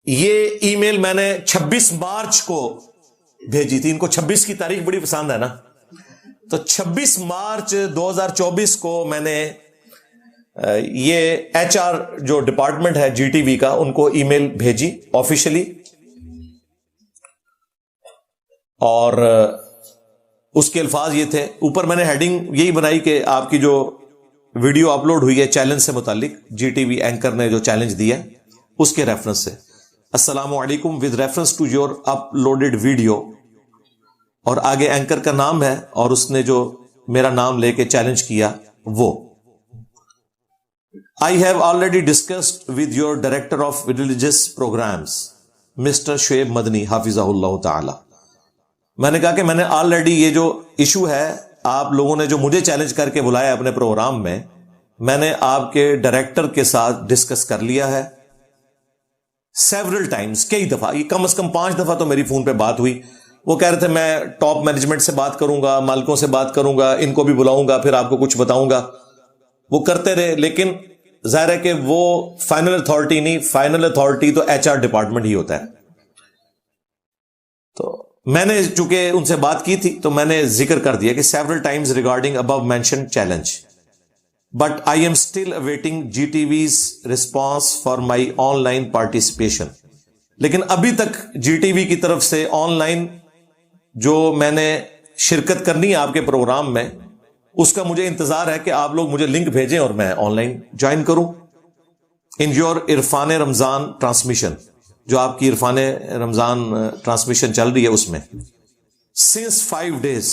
یہ ای میل میں نے 26 مارچ کو بھیجی تھی. ان کو 26 کی تاریخ بڑی پسند ہے نا, تو 26 مارچ 2024 کو میں نے یہ ایچ آر جو ڈپارٹمنٹ ہے جی ٹی وی کا, ان کو ای میل بھیجی آفیشلی, اور اس کے الفاظ یہ تھے. اوپر میں نے ہیڈنگ یہی بنائی کہ آپ کی جو ویڈیو اپلوڈ ہوئی ہے چیلنج سے متعلق, جی ٹی وی اینکر نے جو چیلنج دیا اس کے ریفرنس سے, السلام علیکم with reference to your uploaded video, اور آگے اینکر کا نام ہے اور اس نے جو میرا نام لے کے چیلنج کیا وہ. I have already discussed with your director of religious programs, Mr. Shoaib مدنی حافظہ اللہ تعالی. میں نے کہا کہ میں نے آلریڈی یہ جو ایشو ہے آپ لوگوں نے جو مجھے چیلنج کر کے بلایا اپنے پروگرام میں نے آپ کے ڈائریکٹر کے ساتھ ڈسکس کر لیا ہے سیورل ٹائمز, کئی دفعہ, یہ کم از کم 5 دفعہ تو میری فون پہ بات ہوئی. وہ کہہ رہے تھے میں ٹاپ مینجمنٹ سے بات کروں گا, مالکوں سے بات کروں گا, ان کو بھی بلاؤں گا, پھر آپ کو کچھ بتاؤں گا. وہ کرتے رہے, لیکن ظاہر ہے کہ وہ فائنل اتھارٹی نہیں, فائنل اتھارٹی تو ایچ آر ڈپارٹمنٹ ہی ہوتا ہے. تو میں نے چونکہ ان سے بات کی تھی تو میں نے ذکر کر دیا کہ سیورل ٹائمز ریگارڈنگ ابو mentioned challenge, but I'm still awaiting G T V's response for my online participation. لیکن ابھی تک جی ٹی وی کی طرف سے آن لائن جو میں نے شرکت کرنی ہے آپ کے پروگرام میں, اس کا مجھے انتظار ہے کہ آپ لوگ مجھے لنک بھیجیں اور میں آن لائن جوائن کروں in your Irfan Ramzan transmission, جو آپ کی عرفان رمضان ٹرانسمیشن چل رہی ہے اس میں. سنس 5 days,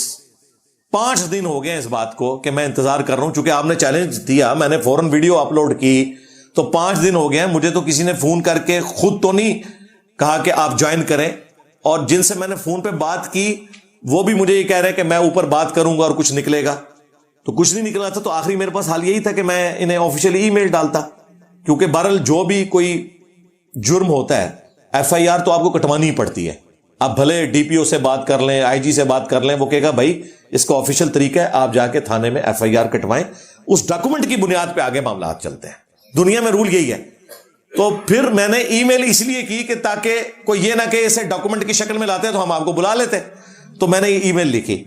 5 دن ہو گئے اس بات کو کہ میں انتظار کر رہا ہوں. چونکہ آپ نے چیلنج دیا, میں نے فوراً ویڈیو اپلوڈ کی, تو 5 دن ہو گئے. مجھے تو کسی نے فون کر کے خود تو نہیں کہا کہ آپ جوائن کریں, اور جن سے میں نے فون پہ بات کی وہ بھی مجھے یہ کہہ رہے ہیں کہ میں اوپر بات کروں گا اور کچھ نکلے گا. تو کچھ نہیں نکلا تھا, تو آخری میرے پاس حال یہی تھا کہ میں انہیں آفیشیلی ای میل ڈالتا, کیونکہ بہرحال جو بھی کوئی جرم ہوتا ہے ایف آئی آر تو آپ کو کٹوانی ہی پڑتی ہے. آپ بھلے ڈی پی او سے بات کر لیں, آئی جی سے بات کر لیں, وہ کہے گا بھائی اس کا آفیشیل طریقہ ہے, آپ جا کے تھانے میں ایف آئی آر کٹوائیں, اس ڈاکومنٹ کی بنیاد پہ آگے معاملات چلتے ہیں. دنیا میں رول یہی ہے. تو پھر میں نے ای میل اس لیے کی کہ تاکہ کوئی یہ نہ کہ اسے ڈاکومنٹ کی شکل میں لاتے تو ہم آپ کو بلا لیتے. تو میں نے ای میل لکھی,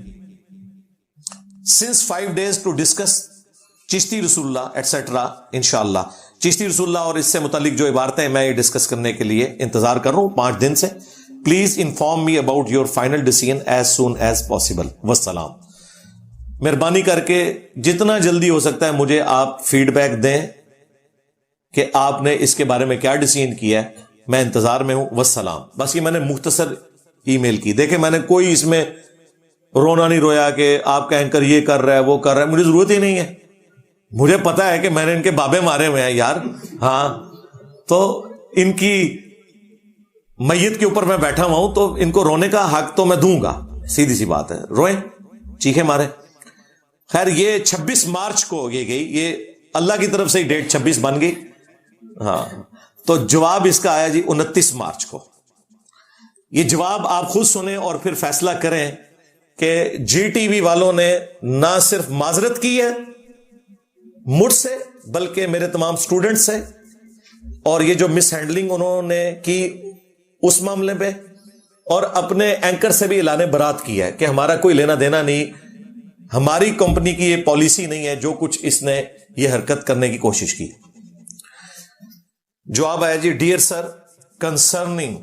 since 5 days to discuss Chishti رسول اللہ ایٹسٹرا, انشاءاللہ چشتی رسول اللہ اور اس سے متعلق جو عبارتیں ہیں میں یہ ڈسکس کرنے کے لیے انتظار کر رہا ہوں 5 دن سے. Please inform me about your final decision as soon as possible. والسلام. مہربانی کر کے جتنا جلدی ہو سکتا ہے مجھے آپ فیڈ بیک دیں کہ آپ نے اس کے بارے میں کیا ڈیسیژن کیا ہے, میں انتظار میں ہوں. والسلام. بس یہ میں نے مختصر ای میل کی. دیکھیں میں نے کوئی اس میں رونا نہیں رویا کہ آپ کا اینکر یہ کر رہا ہے وہ کر رہا ہے, مجھے ضرورت ہی نہیں ہے. مجھے پتا ہے کہ میں نے ان کے بابے مارے ہوئے ہیں یار, ہاں, تو ان کی میت کے اوپر میں بیٹھا ہوا ہوں, تو ان کو رونے کا حق تو میں دوں گا, سیدھی سی بات ہے, روئیں چیخے مارے. خیر یہ 26 مارچ کو یہ گئی, یہ اللہ کی طرف سے ہی ڈیٹ 26 بن گئی. ہاں, تو جواب اس کا آیا جی 29 مارچ کو. یہ جواب آپ خود سنیں اور پھر فیصلہ کریں کہ جی ٹی وی والوں نے نہ صرف معذرت کی ہے مجھ سے بلکہ میرے تمام سٹوڈنٹ سے, اور یہ جو مس ہینڈلنگ انہوں نے کی اس معاملے پہ, اور اپنے اینکر سے بھی اعلان برات کیا ہے کہ ہمارا کوئی لینا دینا نہیں, ہماری کمپنی کی یہ پالیسی نہیں ہے جو کچھ اس نے یہ حرکت کرنے کی کوشش کی. جواب آیا جی, dear sir, concerning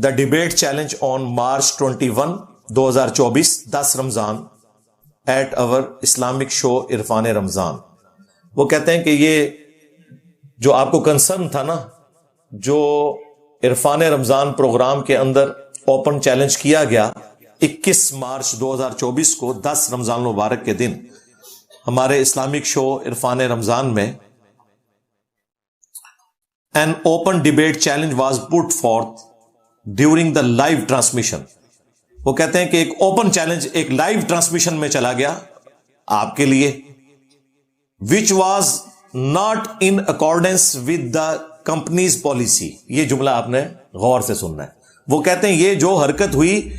the debate challenge on March 21 2024 10 رمضان ایٹ اور اسلامک شو عرفان رمضان. وہ کہتے ہیں کہ یہ جو آپ کو کنسرن تھا نا, جو عرفان رمضان پروگرام کے اندر اوپن چیلنج کیا گیا 21 مارچ 2024 کو 10 رمضان مبارک کے دن ہمارے اسلامک شو عرفان رمضان میں an open debate challenge was put forth during the live transmission. وہ کہتے ہیں کہ ایک اوپن چیلنج ایک لائیو ٹرانسمیشن میں چلا گیا آپ کے لیے, which was not in accordance with the company's policy. یہ جملہ آپ نے غور سے سننا ہے. وہ کہتے ہیں یہ جو حرکت ہوئی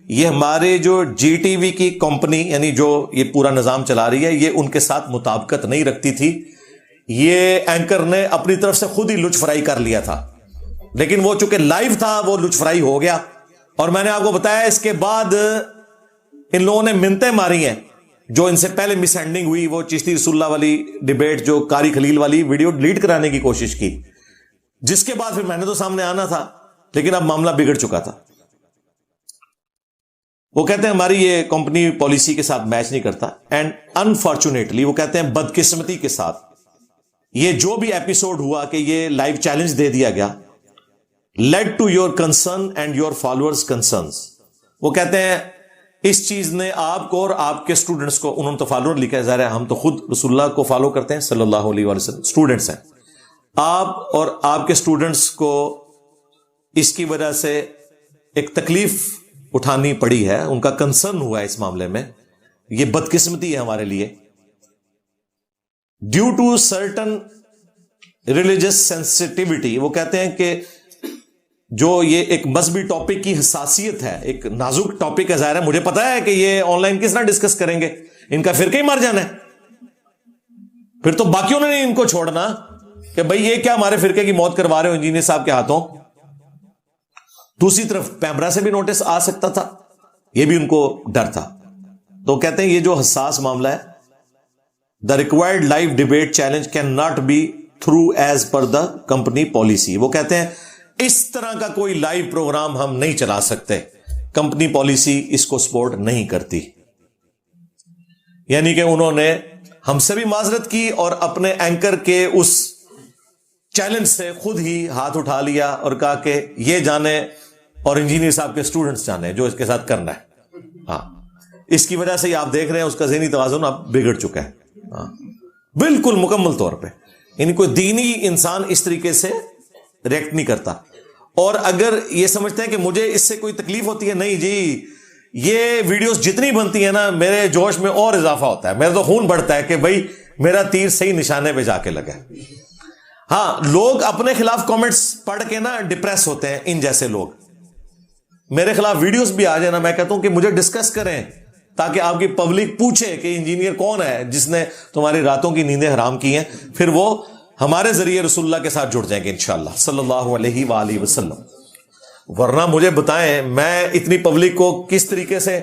یہ ہمارے جو جی ٹی وی کی کمپنی یعنی جو یہ پورا نظام چلا رہی ہے یہ ان کے ساتھ مطابقت نہیں رکھتی تھی. یہ اینکر نے اپنی طرف سے خود ہی لچ فرائی کر لیا تھا. لیکن وہ چونکہ لائیو تھا وہ لچ فرائی ہو گیا. اور میں نے آپ کو بتایا اس کے بعد ان لوگوں نے منتیں ماری ہیں. جو ان سے پہلے مس ہینڈلنگ ہوئی, وہ چشتی رسول اللہ والی ڈیبیٹ, جو قاری خلیل والی ویڈیو ڈیلیٹ کرانے کی کوشش کی, جس کے بعد پھر میں نے تو سامنے آنا تھا, لیکن اب معاملہ بگڑ چکا تھا. وہ کہتے ہیں ہماری یہ کمپنی پالیسی کے ساتھ میچ نہیں کرتا. اینڈ انفارچونیٹلی وہ کہتے ہیں بدقسمتی کے ساتھ یہ جو بھی ایپیسوڈ ہوا کہ یہ لائیو چیلنج دے دیا گیا, lead to your concern and your followers concerns. وہ کہتے ہیں اس چیز نے آپ کو اور آپ کے اسٹوڈنٹس کو, انہوں نے تو فالوور لکھا ہے, ظاہر ہے ہم تو خود رسول اللہ کو فالو کرتے ہیں صلی اللہ علیہ وسلم, اسٹوڈنٹس ہیں, آپ اور آپ کے اسٹوڈنٹس کو اس کی وجہ سے ایک تکلیف اٹھانی پڑی ہے, ان کا کنسرن ہوا ہے اس معاملے میں. یہ بدقسمتی ہے ہمارے لیے. Due to certain religious sensitivity, وہ کہتے ہیں کہ جو یہ ایک مذہبی ٹاپک کی حساسیت ہے, ایک نازک ٹاپک ہے, ظاہر ہے مجھے پتا ہے کہ یہ آن لائن کس طرح ڈسکس کریں گے, ان کا فرقہ ہی مر جانا ہے. پھر تو باقیوں نے نہیں ان کو چھوڑنا کہ بھئی یہ کیا ہمارے فرقے کی موت کروا رہے ہو انجینئر صاحب کے ہاتھوں. دوسری طرف پیمرا سے بھی نوٹس آ سکتا تھا, یہ بھی ان کو ڈر تھا. تو کہتے ہیں یہ جو حساس معاملہ ہے, the required live debate challenge can not be through as per the company policy. وہ کہتے ہیں اس طرح کا کوئی لائیو پروگرام ہم نہیں چلا سکتے, کمپنی پالیسی اس کو سپورٹ نہیں کرتی. یعنی کہ انہوں نے ہم سے بھی معذرت کی اور اپنے اینکر کے اس چیلنج سے خود ہی ہاتھ اٹھا لیا اور کہا کہ یہ جانے اور انجینئر صاحب کے اسٹوڈنٹس جانے جو اس کے ساتھ کرنا ہے. ہاں, اس کی وجہ سے یہ آپ دیکھ رہے ہیں اس کا ذہنی توازن اب بگڑ چکا ہے. ہاں بالکل مکمل طور پہ. یعنی کوئی دینی انسان اس طریقے سے ریئیکٹ نہیں کرتا. اور اگر یہ سمجھتے ہیں کہ مجھے اس سے کوئی تکلیف ہوتی ہے, نہیں جی, یہ ویڈیوز جتنی بنتی ہیں نا میرے جوش میں اور اضافہ ہوتا ہے, میرا تو خون بڑھتا ہے کہ بھائی میرا تیر صحیح نشانے پہ جا کے لگا. ہاں, لوگ اپنے خلاف کامنٹس پڑھ کے نا ڈپریس ہوتے ہیں. ان جیسے لوگ میرے خلاف ویڈیوز بھی آ جائے نا, میں کہتا ہوں کہ مجھے ڈسکس کریں تاکہ آپ کی پبلک پوچھے کہ انجینئر کون ہے جس نے تمہاری راتوں کی نیندیں حرام کی ہیں, پھر وہ ہمارے ذریعے رسول اللہ کے ساتھ جڑ جائیں گے انشاءاللہ صلی اللہ علیہ وآلہ وسلم. ورنہ مجھے بتائیں میں اتنی پبلک کو کس طریقے سے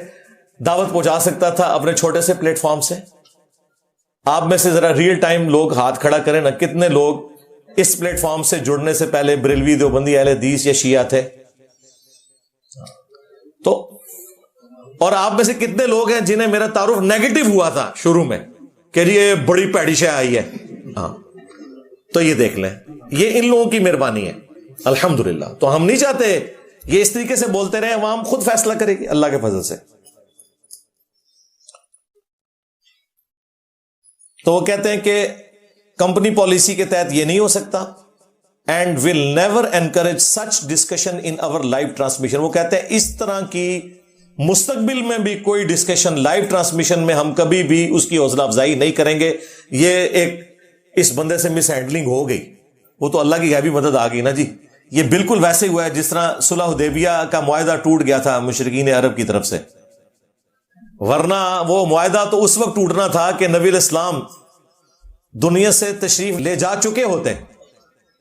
دعوت پہنچا سکتا تھا اپنے چھوٹے سے پلیٹ فارم سے. آپ میں سے ذرا ریئل ٹائم لوگ ہاتھ کھڑا کریں نا, کتنے لوگ اس پلیٹ فارم سے جڑنے سے پہلے بریلوی, دیوبندی, اہل حدیث یا شیعہ تھے. تو اور آپ میں سے کتنے لوگ ہیں جنہیں میرا تعارف نیگیٹو ہوا تھا شروع میں کہ یہ بڑی پیڑی شے آئی ہے. ہاں, تو یہ دیکھ لیں, یہ ان لوگوں کی مہربانی ہے الحمدللہ. تو ہم نہیں چاہتے یہ اس طریقے سے بولتے رہے, عوام خود فیصلہ کرے گی اللہ کے فضل سے. تو وہ کہتے ہیں کہ کمپنی پالیسی کے تحت یہ نہیں ہو سکتا, and will never encourage such discussion in over live transmission. وہ کہتے ہیں اس طرح کی مستقبل میں بھی کوئی ڈسکشن لائیو ٹرانسمیشن میں ہم کبھی بھی اس کی حوصلہ افزائی نہیں کریں گے. یہ ایک اس بندے سے مس ہینڈلنگ ہو گئی, وہ تو اللہ کی غیبی مدد آ گئی نا جی. یہ بالکل ویسے ہوا ہے جس طرح صلح حدیبیہ کا معاہدہ ٹوٹ گیا تھا مشرکین عرب کی طرف سے. ورنہ وہ معاہدہ تو اس وقت ٹوٹنا تھا کہ نبی الاسلام دنیا سے تشریف لے جا چکے ہوتے.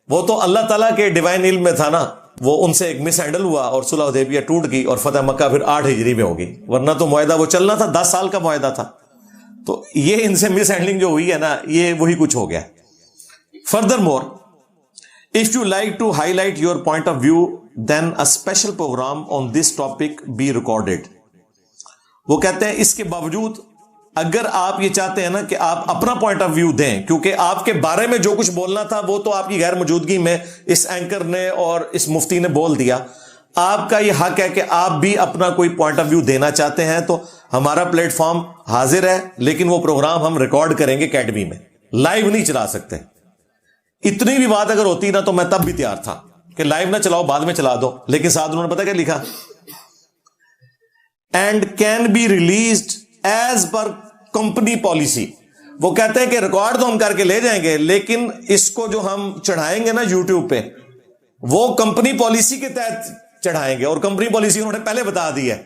وہ تو اللہ تعالیٰ کے ڈیوائن علم میں تھا نا, وہ ان سے ایک مس ہینڈل ہوا اور صلح حدیبیہ ٹوٹ گئی اور فتح مکہ پھر 8 ہجری میں ہوگی. ورنہ تو معاہدہ وہ چلنا تھا, 10 سال کا معاہدہ تھا. تو یہ ان سے مس ہینڈلنگ جو ہوئی ہے نا, یہ وہی کچھ ہو گیا. Further more, if you like to highlight your point of view, then a special program on this topic be recorded. وہ کہتے ہیں اس کے باوجود اگر آپ یہ چاہتے ہیں نا کہ آپ اپنا پوائنٹ آف ویو دیں, کیونکہ آپ کے بارے میں جو کچھ بولنا تھا وہ تو آپ کی غیر موجودگی میں اس اینکر نے اور اس مفتی نے بول دیا, آپ کا یہ حق ہے کہ آپ بھی اپنا کوئی پوائنٹ آف ویو دینا چاہتے ہیں. تو ہمارا پلیٹ فارم حاضر ہے, لیکن وہ پروگرام ہم ریکارڈ کریں گے اکیڈمی میں, لائیو نہیں چلا سکتے. اتنی بھی بات اگر ہوتی نا تو میں تب بھی تیار تھا کہ لائیو نہ چلاؤ, بعد میں چلا دو. لیکن ساتھ انہوں نے پتا کیا لکھا, and can be released as per company policy. وہ کہتے ہیں کہ ریکارڈ تو ہم کر کے لے جائیں گے, لیکن اس کو جو ہم چڑھائیں گے نا یوٹیوب پہ, وہ کمپنی پالیسی کے تحت چڑھائیں گے. اور کمپنی پالیسی انہوں نے پہلے بتا دی ہے.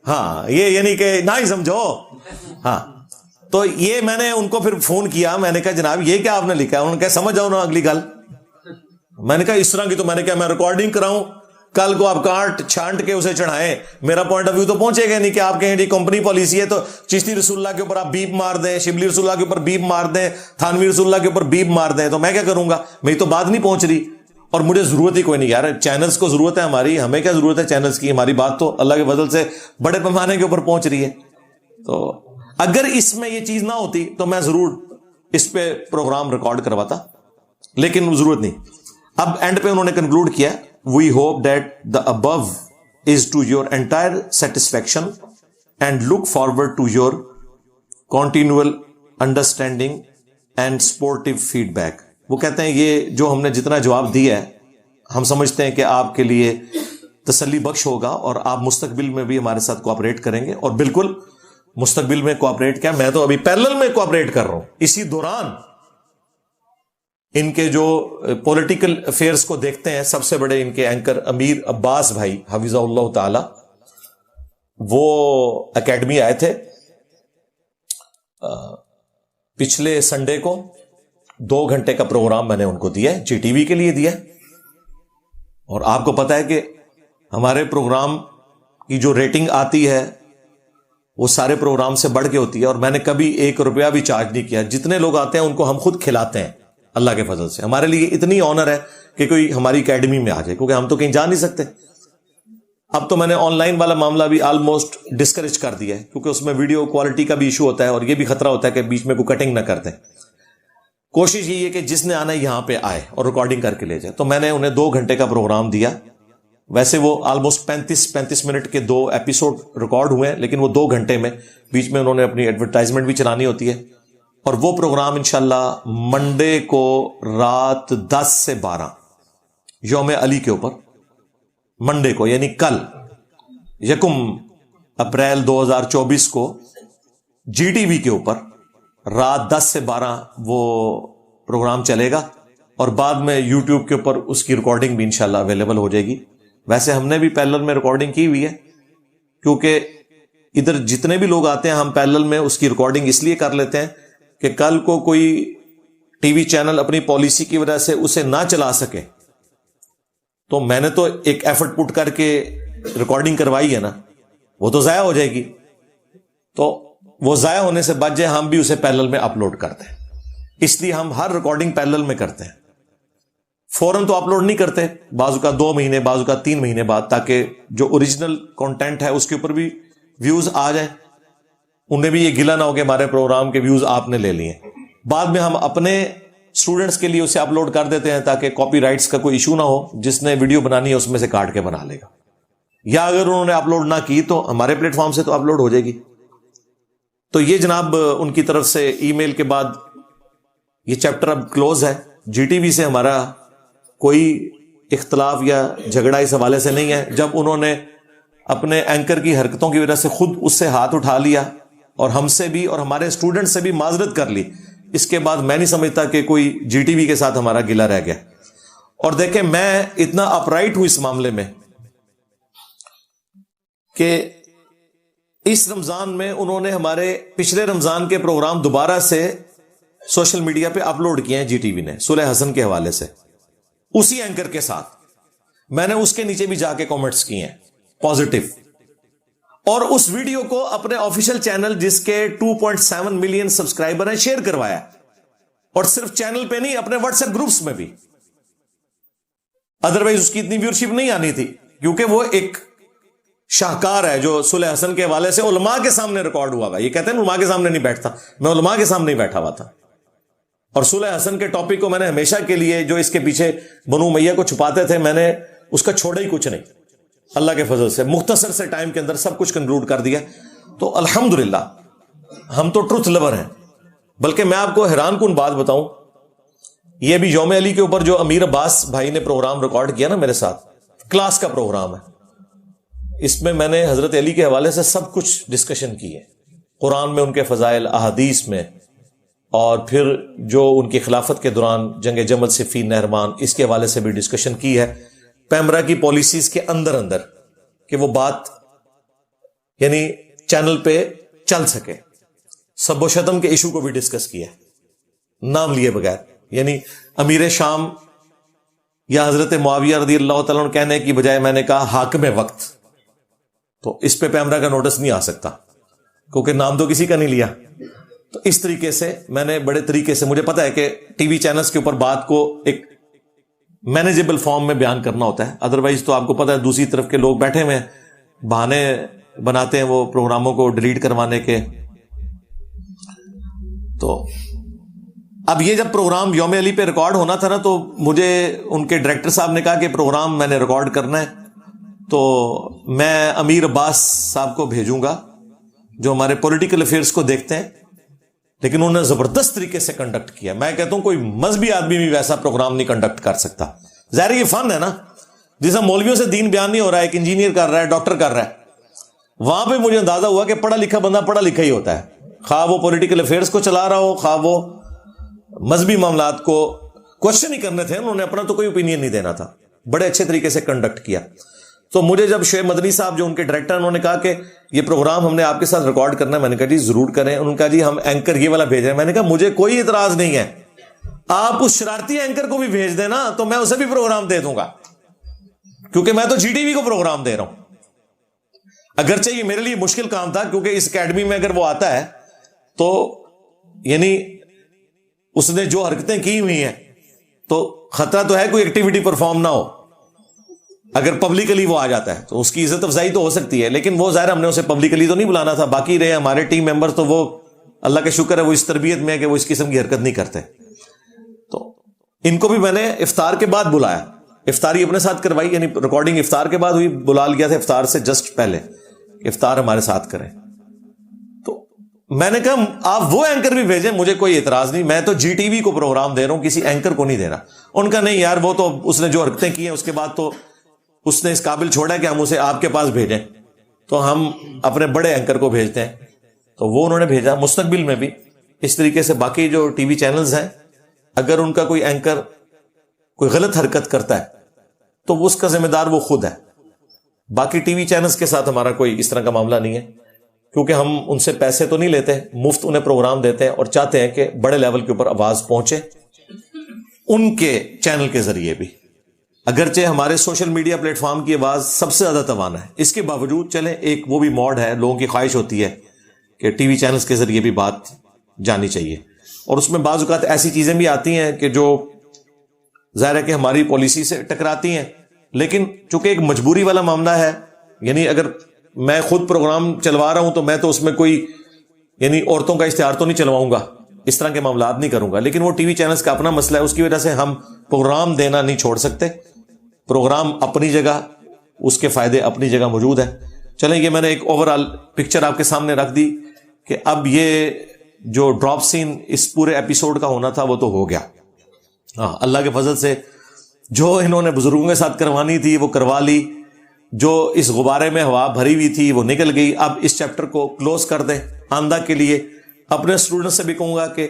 ہاں, یہ یعنی کہ نہ ہی سمجھو. ہاں, تو یہ میں نے ان کو پھر فون کیا, میں نے کہا جناب یہ کیا آپ نے لکھا ہے؟ انہوں نے کہا سمجھ جاؤ نا اگلی گل. میں نے کہا اس طرح کی تو میں ریکارڈنگ کراؤں, کل کو آپ کاٹ چھانٹ کے اسے چڑھائیں, میرا پوائنٹ آف ویو تو پہنچے گا نہیں کہ آپ کہیں جی کمپنی پالیسی ہے تو چشتی رسول اللہ کے اوپر آپ بیپ مار دیں, شبلی رسول اللہ کے اوپر بیپ مار دیں, تھانوی رسول اللہ کے اوپر بیپ مار دیں, تو میں کیا کروں گا؟ میری تو بات نہیں پہنچ رہی, اور مجھے ضرورت ہی کوئی نہیں. یار چینلز کو ضرورت ہے ہماری, ہمیں کیا ضرورت ہے چینلز کی؟ ہماری بات تو اللہ کے فضل سے بڑے پیمانے کے اوپر پہنچ رہی ہے. تو اگر اس میں یہ چیز نہ ہوتی تو میں ضرور اس پہ پروگرام ریکارڈ کرواتا, لیکن ضرورت نہیں. اب اینڈ پہ انہوں نے کنکلوڈ کیا, we hope that the above is to your entire satisfaction and look forward to your continual understanding and supportive feedback. وہ کہتے ہیں یہ جو ہم نے جتنا جواب دیا ہے ہم سمجھتے ہیں کہ آپ کے لیے تسلی بخش ہوگا, اور آپ مستقبل میں بھی ہمارے ساتھ کوآپریٹ کریں گے. اور بالکل مستقبل میں کوآپریٹ کیا, میں تو ابھی پیرلل میں کوآپریٹ کر رہا ہوں. اسی دوران ان کے جو پولیٹیکل افیئرز کو دیکھتے ہیں, سب سے بڑے ان کے اینکر امیر عباس بھائی حفظہ اللہ تعالی, وہ اکیڈمی آئے تھے پچھلے سنڈے کو. 2 گھنٹے کا پروگرام میں نے ان کو دیا ہے, جی ٹی وی کے لیے دیا ہے. اور آپ کو پتا ہے کہ ہمارے پروگرام کی جو ریٹنگ آتی ہے وہ سارے پروگرام سے بڑھ کے ہوتی ہے, اور میں نے کبھی 1 روپیہ بھی چارج نہیں کیا. جتنے لوگ آتے ہیں ان کو ہم خود کھلاتے ہیں اللہ کے فضل سے. ہمارے لیے اتنی آنر ہے کہ کوئی ہماری اکیڈمی میں آ جائے, کیونکہ ہم تو کہیں جا نہیں سکتے. اب تو میں نے آن لائن والا معاملہ بھی آلموسٹ ڈسکریج کر دیا ہے, کیونکہ اس میں ویڈیو کوالٹی کا بھی ایشو ہوتا ہے, اور یہ بھی خطرہ ہوتا ہے کہ بیچ میں کوئی کٹنگ نہ کرتے. کوشش یہ ہے کہ جس نے آنا ہے یہاں پہ آئے اور ریکارڈنگ کر کے لے جائے. تو میں نے انہیں 2 گھنٹے کا پروگرام دیا. ویسے وہ آلموسٹ 35 منٹ کے 2 ایپیسوڈ ریکارڈ ہوئے ہیں, لیکن وہ 2 گھنٹے میں بیچ میں انہوں نے اپنی ایڈورٹائزمنٹ بھی چلانی ہوتی ہے. اور وہ پروگرام انشاءاللہ منڈے کو رات 10 سے 12 یوم علی کے اوپر, منڈے کو یعنی کل 1 اپریل 2024 کو جی ٹی وی کے اوپر رات 10 سے 12 وہ پروگرام چلے گا, اور بعد میں یوٹیوب کے اوپر اس کی ریکارڈنگ بھی انشاءاللہ اویلیبل ہو جائے گی. ویسے ہم نے بھی پیرلل میں ریکارڈنگ کی ہوئی ہے, کیونکہ ادھر جتنے بھی لوگ آتے ہیں ہم پیرلل میں اس کی ریکارڈنگ اس لیے کر لیتے ہیں کہ کل کو کوئی ٹی وی چینل اپنی پالیسی کی وجہ سے اسے نہ چلا سکے, تو میں نے تو ایک ایفرٹ پٹ کر کے ریکارڈنگ کروائی ہے نا, وہ تو ضائع ہو جائے گی. تو وہ ضائع ہونے سے بچ جائے, ہم بھی اسے پیرلل میں اپلوڈ کرتے ہیں. اس لیے ہم ہر ریکارڈنگ پیرلل میں کرتے ہیں, فوراً تو اپلوڈ نہیں کرتے, بعض کا 2 مہینے بعض کا 3 مہینے بعد, تاکہ جو اوریجنل کنٹینٹ ہے اس کے اوپر بھی ویوز آ جائیں. انہیں بھی یہ گلا نہ ہو کہ ہمارے پروگرام کے ویوز آپ نے لے لیے. بعد میں ہم اپنے اسٹوڈنٹس کے لیے اسے اپلوڈ کر دیتے ہیں تاکہ کاپی رائٹس کا کوئی ایشو نہ ہو, جس نے ویڈیو بنانی ہے اس میں سے کاٹ کے بنا لے گا, یا اگر انہوں نے اپلوڈ نہ کی تو ہمارے پلیٹ فارم سے تو اپلوڈ ہو جائے گی. تو یہ جناب ان کی طرف سے ای میل کے بعد یہ چیپٹر اب کلوز ہے. جی ٹی وی سے ہمارا کوئی اختلاف یا جھگڑا اس حوالے سے نہیں ہے. جب انہوں نے اپنے اینکر کی حرکتوں کی وجہ سے خود اس سے ہاتھ اٹھا لیا اور ہم سے بھی اور ہمارے اسٹوڈنٹ سے بھی معذرت کر لی, اس کے بعد میں نہیں سمجھتا کہ کوئی جی ٹی وی کے ساتھ ہمارا گلہ رہ گیا. اور دیکھیں میں اتنا اپرائٹ ہوں اس معاملے میں کہ اس رمضان میں انہوں نے ہمارے پچھلے رمضان کے پروگرام دوبارہ سے سوشل میڈیا پہ اپلوڈ کیے ہیں. جی ٹی وی نے صلح حسن کے حوالے سے اسی اینکر کے ساتھ, میں نے اس کے نیچے بھی جا کے کامنٹس کیے ہیں پازیٹو, اور اس ویڈیو کو اپنے آفیشیل چینل جس کے 2.7 ملین سبسکرائبر ہیں شیئر کروایا, اور صرف چینل پہ نہیں اپنے واٹس ایپ گروپس میں بھی. ادروائز اس کی اتنی ویورشپ نہیں آنی تھی, کیونکہ وہ ایک شاہکار ہے جو صلح حسن کے حوالے سے علماء کے سامنے ریکارڈ ہوا. یہ کہتے ہیں علماء کے سامنے نہیں بیٹھتا, میں علماء کے سامنے ہی بیٹھا ہوا تھا. اور صلح حسن کے ٹاپک کو میں نے ہمیشہ کے لیے, جو اس کے پیچھے بنو امیہ کو چھپاتے تھے, میں نے اس کا چھوڑا ہی کچھ نہیں. اللہ کے فضل سے مختصر سے ٹائم کے اندر سب کچھ کنکلوڈ کر دیا. تو الحمدللہ ہم تو ٹروتھ لور ہیں. بلکہ میں آپ کو حیران کن بات بتاؤں, یہ بھی یوم علی کے اوپر جو امیر عباس بھائی نے پروگرام ریکارڈ کیا نا میرے ساتھ, کلاس کا پروگرام ہے. اس میں نے حضرت علی کے حوالے سے سب کچھ ڈسکشن کی ہے, قرآن میں ان کے فضائل, احادیث میں, اور پھر جو ان کی خلافت کے دوران جنگ جمل صفین نہروان, اس کے حوالے سے بھی ڈسکشن کی ہے. پیمرا کی پالیسیز کے اندر کہ وہ بات یعنی چینل پہ چل سکے. سب و شتم کے ایشو کو بھی ڈسکس کیا ہے نام لیے بغیر. یعنی امیر شام یا حضرت معاویہ رضی اللہ تعالیٰ عنہ کہنے کی بجائے میں نے کہا حاکم وقت، تو اس پہ پیمرا کا نوٹس نہیں آ سکتا کیونکہ نام تو کسی کا نہیں لیا. تو اس طریقے سے میں نے بڑے طریقے سے، مجھے پتا ہے کہ ٹی وی چینلز کے اوپر بات کو ایک مینیجیبل فارم میں بیان کرنا ہوتا ہے، ادروائز تو آپ کو پتا ہے دوسری طرف کے لوگ بیٹھے ہوئے بہانے بناتے ہیں وہ پروگراموں کو ڈیلیٹ کروانے کے. تو اب یہ جب پروگرام یوم علی پہ ریکارڈ ہونا تھا نا، تو مجھے ان کے ڈائریکٹر صاحب نے کہا کہ پروگرام میں نے ریکارڈ کرنا ہے، تو میں امیر عباس صاحب کو بھیجوں گا جو ہمارے پولیٹیکل افیئرس کو دیکھتے ہیں، لیکن انہوں نے زبردست طریقے سے کنڈکٹ کیا. میں کہتا ہوں کوئی مذہبی آدمی بھی ویسا پروگرام نہیں کنڈکٹ کر سکتا. ظاہر یہ فن ہے نا، جیسا مولویوں سے دین بیان نہیں ہو رہا ہے، ایک انجینئر کر رہا ہے، ڈاکٹر کر رہا ہے، وہاں پہ مجھے اندازہ ہوا کہ پڑھا لکھا بندہ پڑھا لکھا ہی ہوتا ہے، خواہ وہ پولیٹیکل افیئرس کو چلا رہا ہو، خواہ وہ مذہبی معاملات کو کوشچن ہی کرنے تھے، انہوں نے اپنا تو کوئی اوپینین نہیں دینا تھا. بڑے اچھے طریقے سے کنڈکٹ کیا. تو مجھے جب شعیب مدنی صاحب جو ان کے ڈائریکٹر، انہوں نے کہا کہ یہ پروگرام ہم نے آپ کے ساتھ ریکارڈ کرنا ہے، میں نے کہا جی ضرور کریں. انہوں نے کہا جی ہم اینکر یہ والا بھیج رہے ہیں. میں نے کہا مجھے کوئی اعتراض نہیں ہے، آپ اس شرارتی اینکر کو بھی بھیج دیں نا، تو میں اسے بھی پروگرام دے دوں گا، کیونکہ میں تو جی ٹی وی کو پروگرام دے رہا ہوں. اگرچہ یہ میرے لیے مشکل کام تھا، کیونکہ اس اکیڈمی میں اگر وہ آتا ہے تو یعنی اس نے جو حرکتیں کی ہوئی ہیں تو خطرہ تو ہے کوئی ایکٹیویٹی پرفارم نہ ہو. اگر پبلکلی وہ آ جاتا ہے تو اس کی عزت افزائی تو ہو سکتی ہے، لیکن وہ ظاہر ہم نے اسے پبلکلی تو نہیں بلانا تھا. باقی رہے ہمارے ٹیم ممبر، تو وہ اللہ کا شکر ہے وہ اس تربیت میں ہے کہ وہ اس قسم کی حرکت نہیں کرتے. تو ان کو بھی میں نے افطار کے بعد بلایا، افطاری اپنے ساتھ کروائی، یعنی ریکارڈنگ افطار کے بعد ہوئی، بلا لیا تھا افطار سے جسٹ پہلے، افطار ہمارے ساتھ کریں. تو میں نے کہا آپ وہ اینکر بھی بھیجیں، مجھے کوئی اعتراض نہیں، میں تو جی ٹی وی کو پروگرام دے رہا ہوں، کسی اینکر کو نہیں دے رہا. ان کا نہیں یار، وہ تو اس نے جو حرکتیں کی ہیں اس کے بعد تو اس نے اس قابل چھوڑا ہے کہ ہم اسے آپ کے پاس بھیجیں، تو ہم اپنے بڑے اینکر کو بھیجتے ہیں. تو وہ انہوں نے بھیجا. مستقبل میں بھی اس طریقے سے باقی جو ٹی وی چینلز ہیں، اگر ان کا کوئی اینکر کوئی غلط حرکت کرتا ہے تو اس کا ذمہ دار وہ خود ہے. باقی ٹی وی چینلز کے ساتھ ہمارا کوئی اس طرح کا معاملہ نہیں ہے، کیونکہ ہم ان سے پیسے تو نہیں لیتے، مفت انہیں پروگرام دیتے ہیں اور چاہتے ہیں کہ بڑے لیول کے اوپر آواز پہنچے ان کے چینل کے ذریعے بھی. اگرچہ ہمارے سوشل میڈیا پلیٹ فارم کی آواز سب سے زیادہ توانا ہے، اس کے باوجود چلیں ایک وہ بھی موڈ ہے، لوگوں کی خواہش ہوتی ہے کہ ٹی وی چینلز کے ذریعے بھی بات جانی چاہیے. اور اس میں بعض اوقات ایسی چیزیں بھی آتی ہیں کہ جو ظاہر ہے کہ ہماری پالیسی سے ٹکراتی ہیں، لیکن چونکہ ایک مجبوری والا معاملہ ہے، یعنی اگر میں خود پروگرام چلوا رہا ہوں تو میں تو اس میں کوئی یعنی عورتوں کا اشتہار تو نہیں چلواؤں گا، اس طرح کے معاملات نہیں کروں گا. لیکن وہ ٹی وی چینلز کا اپنا مسئلہ ہے، اس کی وجہ سے ہم پروگرام دینا نہیں چھوڑ سکتے. پروگرام اپنی جگہ، اس کے فائدے اپنی جگہ موجود ہیں. چلیں یہ میں نے ایک اوور آل پکچر آپ کے سامنے رکھ دی کہ اب یہ جو ڈراپ سین اس پورے ایپیسوڈ کا ہونا تھا وہ تو ہو گیا. ہاں اللہ کے فضل سے جو انہوں نے بزرگوں کے ساتھ کروانی تھی وہ کروا لی، جو اس غبارے میں ہوا بھری ہوئی تھی وہ نکل گئی. اب اس چیپٹر کو کلوز کر دیں. آئندہ کے لیے اپنے اسٹوڈنٹ سے بھی کہوں گا کہ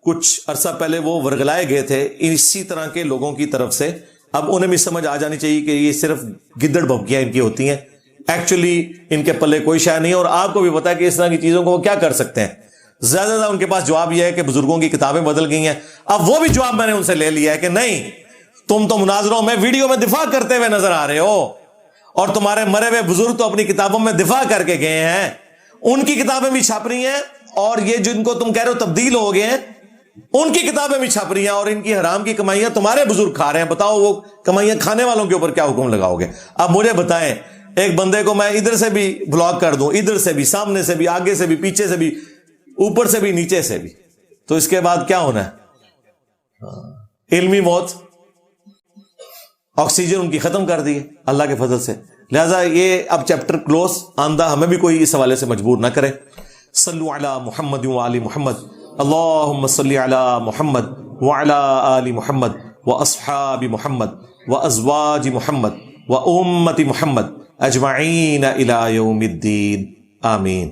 کچھ عرصہ پہلے وہ ورگلائے گئے تھے اسی طرح کے لوگوں کی طرف سے، اب انہیں بھی سمجھ آ جانی چاہیے کہ یہ صرف گدڑ بھبکیاں ان کی ہوتی ہیں، ایکچولی ان کے پلے کوئی شے نہیں ہے. اور آپ کو بھی پتا ہے کہ اس طرح کی چیزوں کو وہ کیا کر سکتے ہیں. زیادہ زیادہ ان کے پاس جواب یہ ہے کہ بزرگوں کی کتابیں بدل گئی ہیں. اب وہ بھی جواب میں نے ان سے لے لیا ہے کہ نہیں، تم تو مناظروں میں ویڈیو میں دفاع کرتے ہوئے نظر آ رہے ہو، اور تمہارے مرے ہوئے بزرگ تو اپنی کتابوں میں دفاع کر کے گئے ہیں، ان کی کتابیں بھی چھپ رہی ہیں، اور یہ جن کو تم کہہ رہے ہو تبدیل ہو گئے ہیں ان کی کتابیں بھی چھپ رہی ہیں، اور ان کی حرام کی کمائیاں تمہارے بزرگ کھا رہے ہیں. بتاؤ وہ کمائیاں کھانے والوں کے اوپر کیا حکم لگاؤ گے؟ اب مجھے بتائیں، ایک بندے کو میں ادھر سے بھی بلاک کر دوں، ادھر سے بھی، سامنے سے بھی، آگے سے بھی، پیچھے سے بھی، اوپر سے بھی، نیچے سے بھی، تو اس کے بعد کیا ہونا ہے؟ علمی موت. آکسیجن ان کی ختم کر دی ہے اللہ کے فضل سے. لہذا یہ اب چیپٹر کلوز. آندہ ہمیں بھی کوئی اس حوالے سے مجبور نہ کرے. صلو علی محمد وعلی محمد، اللہم صلی علی محمد وعلی آل محمد واصحاب محمد وازواج محمد وامت محمد اجمعین الی یوم الدین. آمین.